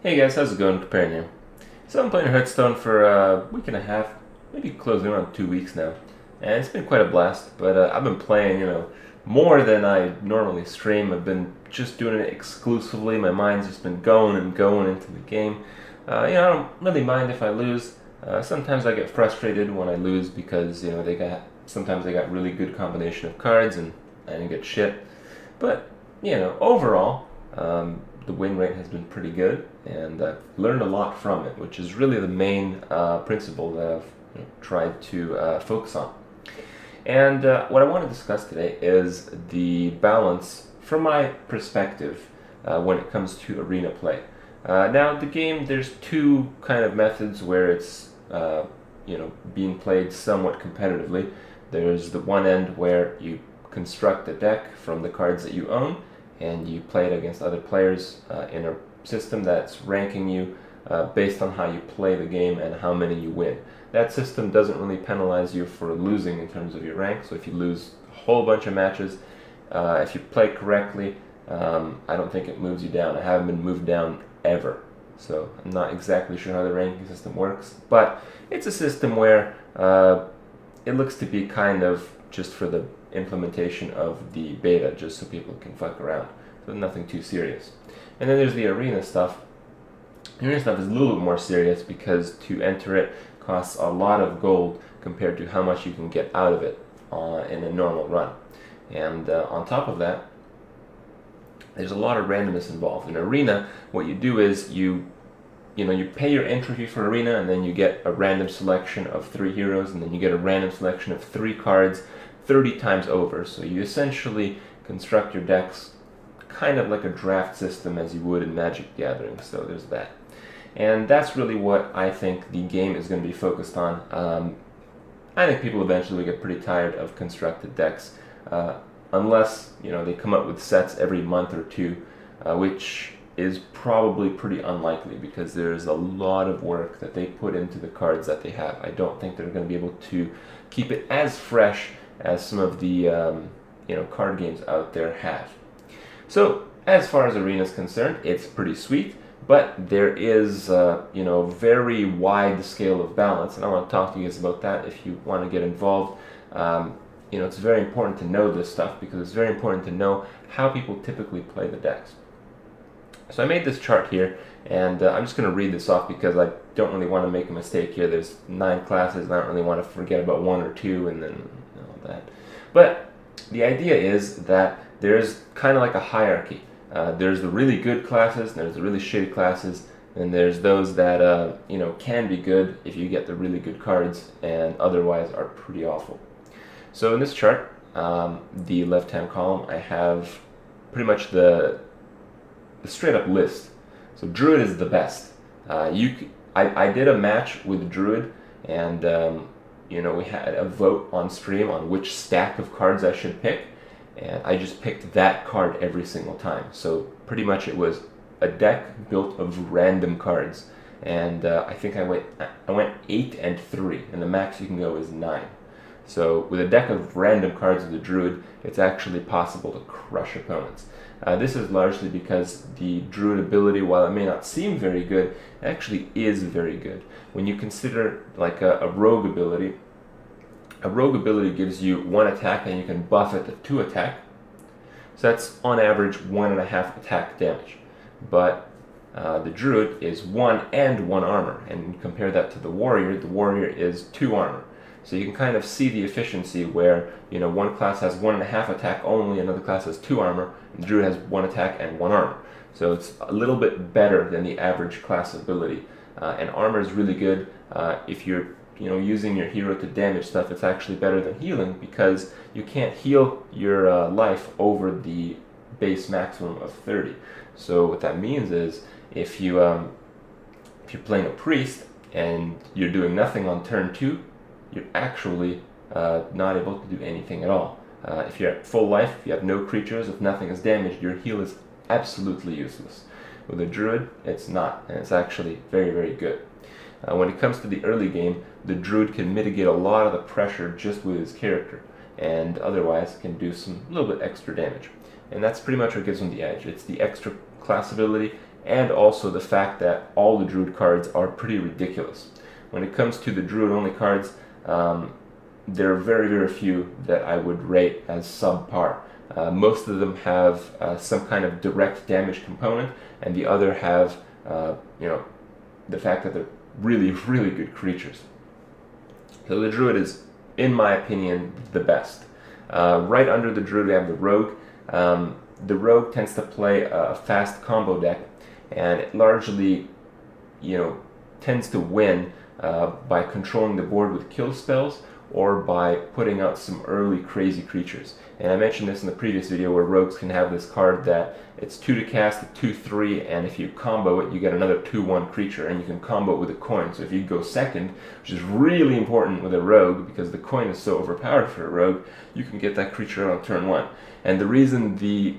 Hey guys, how's it going? Comparing here. So I'm playing Hearthstone for a week and a half, maybe closing around 2 weeks now, and it's been quite a blast. But I've been playing, more than I normally stream. I've been just doing it exclusively. My mind's just been going and going into the game. I don't really mind if I lose. Sometimes I get frustrated when I lose because sometimes they got really good combination of cards and I didn't get shit. But overall. The win rate has been pretty good, and I've learned a lot from it, which is really the main principle that I've tried to focus on. And what I want to discuss today is the balance, from my perspective, when it comes to arena play. Now, the game, there's two kind of methods where it's being played somewhat competitively. There's the one end where you construct a deck from the cards that you own, and you play it against other players in a system that's ranking you based on how you play the game and how many you win. That system doesn't really penalize you for losing in terms of your rank, so if you lose a whole bunch of matches, if you play correctly, I don't think it moves you down. I haven't been moved down ever, so I'm not exactly sure how the ranking system works, but it's a system where it looks to be kind of just for the implementation of the beta, just so people can fuck around. So nothing too serious. And then there's the arena stuff. The arena stuff is a little bit more serious because to enter it costs a lot of gold compared to how much you can get out of it in a normal run. And on top of that, there's a lot of randomness involved. In arena, what you do is you pay your entry fee for arena, and then you get a random selection of 3 heroes, and then you get a random selection of 3 cards 30 times over. So you essentially construct your decks kind of like a draft system as you would in Magic the Gathering. So there's that. And that's really what I think the game is going to be focused on. I think people eventually will get pretty tired of constructed decks, unless they come up with sets every month or two, which is probably pretty unlikely because there's a lot of work that they put into the cards that they have. I don't think they're going to be able to keep it as fresh as some of the card games out there have. So as far as arena is concerned, it's pretty sweet, but there is very wide scale of balance, and I want to talk to you guys about that if you want to get involved. It's very important to know this stuff because it's very important to know how people typically play the decks. So I made this chart here, and I'm just going to read this off because I don't really want to make a mistake here. There's 9 classes, and I don't really want to forget about 1 or 2 and then all that. But the idea is that there's kind of like a hierarchy. There's the really good classes, and there's the really shitty classes, and there's those that can be good if you get the really good cards, and otherwise are pretty awful. So in this chart, the left-hand column, I have pretty much the straight up list. So Druid is the best. I did a match with Druid, and we had a vote on stream on which stack of cards I should pick, and I just picked that card every single time. So pretty much it was a deck built of random cards, and I think I went 8 and 3, and the max you can go is 9. So with a deck of random cards of the Druid, it's actually possible to crush opponents. This is largely because the Druid ability, while it may not seem very good, actually is very good. When you consider like a rogue ability gives you 1 attack and you can buff it to 2 attack. So that's on average 1.5 attack damage. But the Druid is 1 and 1 armor, and compare that to the Warrior is 2 armor. So you can kind of see the efficiency where, one class has 1.5 attack only, another class has 2 armor, and the Druid has 1 attack and 1 armor. So it's a little bit better than the average class ability. And armor is really good. If you're using your hero to damage stuff, it's actually better than healing because you can't heal your life over the base maximum of 30. So what that means is if you're playing a priest and you're doing nothing on turn 2, you're actually not able to do anything at all. If you're at full life, if you have no creatures, if nothing is damaged, your heal is absolutely useless. With a Druid, it's not, and it's actually very, very good. When it comes to the early game, the Druid can mitigate a lot of the pressure just with his character, and otherwise can do some little bit extra damage. And that's pretty much what gives him the edge. It's the extra class ability and also the fact that all the Druid cards are pretty ridiculous. When it comes to the Druid-only cards, there are very, very few that I would rate as subpar. Most of them have some kind of direct damage component, and the other have, the fact that they're really, really good creatures. So the Druid is, in my opinion, the best. Right under the Druid we have the Rogue. The Rogue tends to play a fast combo deck, and it largely, tends to win by controlling the board with kill spells or by putting out some early crazy creatures. And I mentioned this in the previous video where rogues can have this card that it's 2 to cast, a 2/3, and if you combo it, you get another 2/1 creature, and you can combo it with a coin. So if you go second, which is really important with a rogue because the coin is so overpowered for a rogue, you can get that creature out on turn 1. And the reason the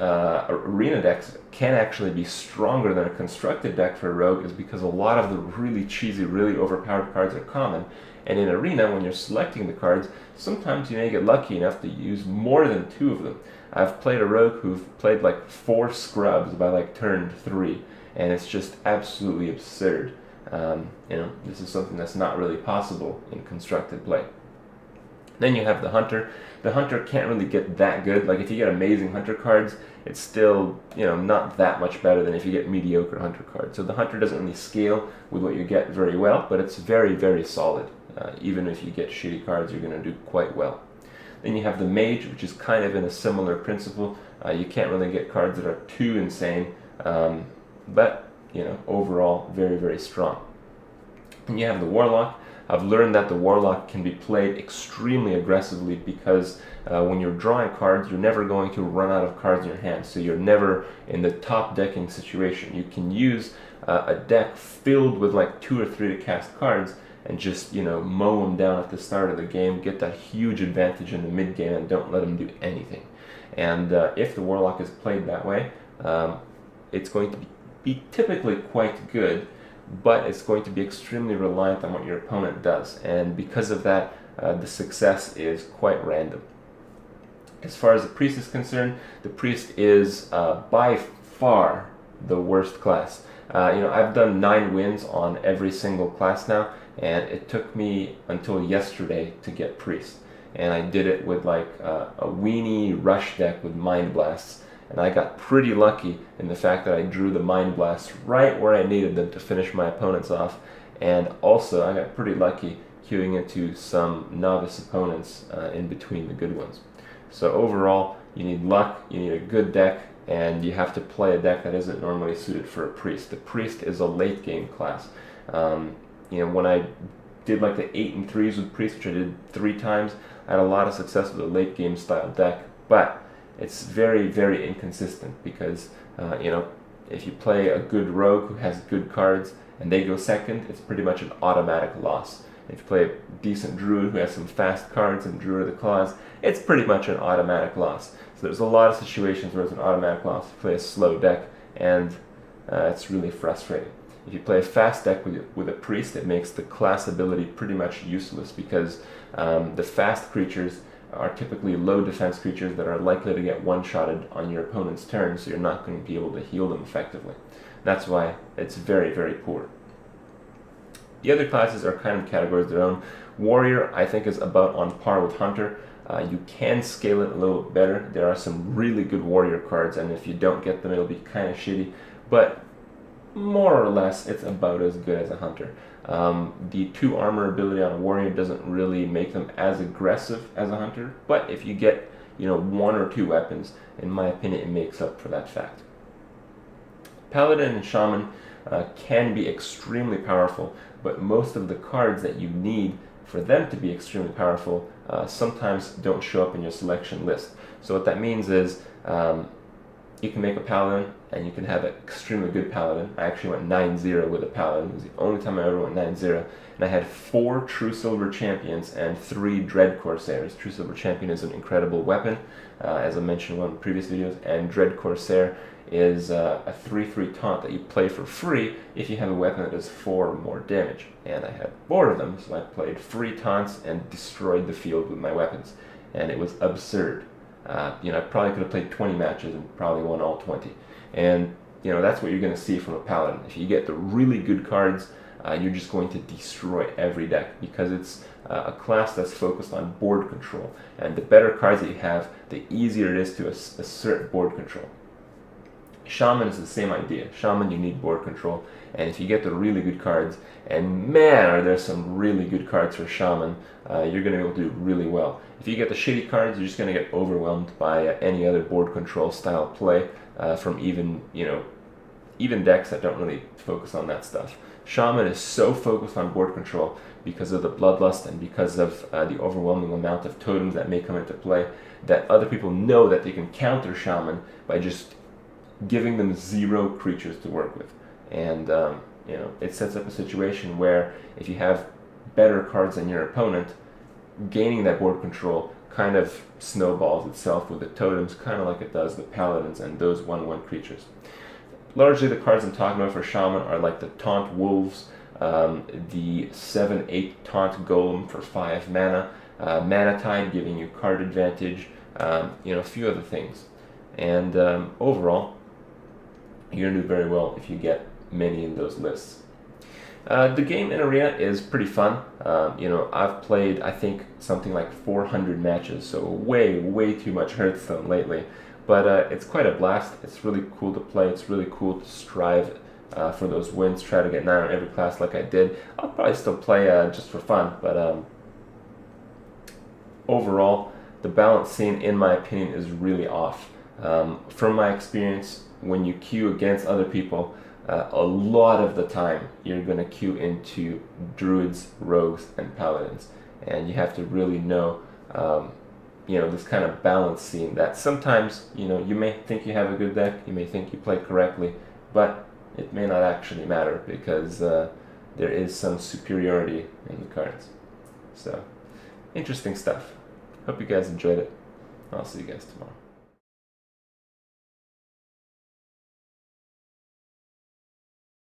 arena decks can actually be stronger than a constructed deck for a rogue is because a lot of the really cheesy, really overpowered cards are common. And in Arena, when you're selecting the cards, sometimes you may get lucky enough to use more than 2 of them. I've played a rogue who've played like 4 scrubs by like turn 3, and it's just absolutely absurd. This is something that's not really possible in constructed play. Then you have the Hunter. The Hunter can't really get that good. Like if you get amazing Hunter cards, it's still, not that much better than if you get mediocre Hunter cards. So the Hunter doesn't really scale with what you get very well, but it's very, very solid. Even if you get shitty cards, you're going to do quite well. Then you have the Mage, which is kind of in a similar principle. You can't really get cards that are too insane, but overall very, very strong. And you have the Warlock. I've learned that the Warlock can be played extremely aggressively because when you're drawing cards, you're never going to run out of cards in your hand, so you're never in the top decking situation. You can use a deck filled with like 2 or 3 to cast cards and just mow them down at the start of the game, get that huge advantage in the mid game, and don't let them do anything. And if the Warlock is played that way, it's going to be typically quite good, but it's going to be extremely reliant on what your opponent does, and because of that, the success is quite random. As far as the Priest is concerned, the Priest is by far the worst class. I've done 9 wins on every single class now, and it took me until yesterday to get Priest. And I did it with like a weenie rush deck with Mind Blasts, and I got pretty lucky in the fact that I drew the Mind Blasts right where I needed them to finish my opponents off, and also I got pretty lucky queuing into some novice opponents in between the good ones. So overall, you need luck, you need a good deck, and you have to play a deck that isn't normally suited for a Priest. The Priest is a late game class. When I did like the 8 and 3s with Priest, which I did 3 times, I had a lot of success with a late game style deck, but it's very, very inconsistent because, if you play a good rogue who has good cards and they go second, it's pretty much an automatic loss. If you play a decent druid who has some fast cards and Druid of the Claws, it's pretty much an automatic loss. So there's a lot of situations where it's an automatic loss. You play a slow deck, and it's really frustrating. If you play a fast deck with a Priest, it makes the class ability pretty much useless because the fast creatures are typically low defense creatures that are likely to get one-shotted on your opponent's turn, so you're not going to be able to heal them effectively. That's why it's very, very poor. The other classes are kind of categories of their own. Warrior, I think, is about on par with Hunter. You can scale it a little bit better. There are some really good Warrior cards, and if you don't get them, it'll be kind of shitty. But more or less, it's about as good as a Hunter. The 2 armor ability on a Warrior doesn't really make them as aggressive as a Hunter, but if you get 1 or 2 weapons, in my opinion, it makes up for that fact. Paladin and Shaman can be extremely powerful, but most of the cards that you need for them to be extremely powerful sometimes don't show up in your selection list. So what that means is you can make a Paladin, and you can have an extremely good Paladin. I actually went 9-0 with a Paladin. It was the only time I ever went 9-0. And I had 4 True Silver Champions and 3 Dread Corsairs. True Silver Champion is an incredible weapon, as I mentioned in one of the previous videos, and Dread Corsair is a 3/3 taunt that you play for free if you have a weapon that does 4 or more damage. And I had 4 of them, so I played free taunts and destroyed the field with my weapons. And it was absurd. I probably could have played 20 matches and probably won all 20. And that's what you're going to see from a paladin. If you get the really good cards, you're just going to destroy every deck, because it's a class that's focused on board control. And the better cards that you have, the easier it is to assert board control. Shaman is the same idea. Shaman, you need board control, and if you get the really good cards, and man, are there some really good cards for Shaman, you're going to be able to do really well. If you get the shitty cards, you're just going to get overwhelmed by any other board control style play from even decks that don't really focus on that stuff. Shaman is so focused on board control because of the bloodlust and because of the overwhelming amount of totems that may come into play, that other people know that they can counter Shaman by just giving them 0 creatures to work with. And it sets up a situation where if you have better cards than your opponent, gaining that board control kind of snowballs itself with the totems, kind of like it does the paladins and those 1/1 creatures. Largely the cards I'm talking about for Shaman are like the Taunt Wolves, the 7/8 Taunt Golem for 5 mana, Mana Tide giving you card advantage, a few other things. And overall, you're going to do very well if you get many in those lists. The game in Arena is pretty fun. I've played, I think, something like 400 matches, so way too much Hearthstone lately. But it's quite a blast. It's really cool to play. It's really cool to strive for those wins, try to get 9 on every class like I did. I'll probably still play just for fun, but overall, the balance scene, in my opinion, is really off. From my experience, when you queue against other people, a lot of the time you're going to queue into druids, rogues, and paladins, and you have to really know this kind of balance scene, that sometimes you may think you have a good deck, you may think you play correctly, but it may not actually matter, because there is some superiority in the cards. So interesting stuff. Hope you guys enjoyed it. I'll see you guys tomorrow.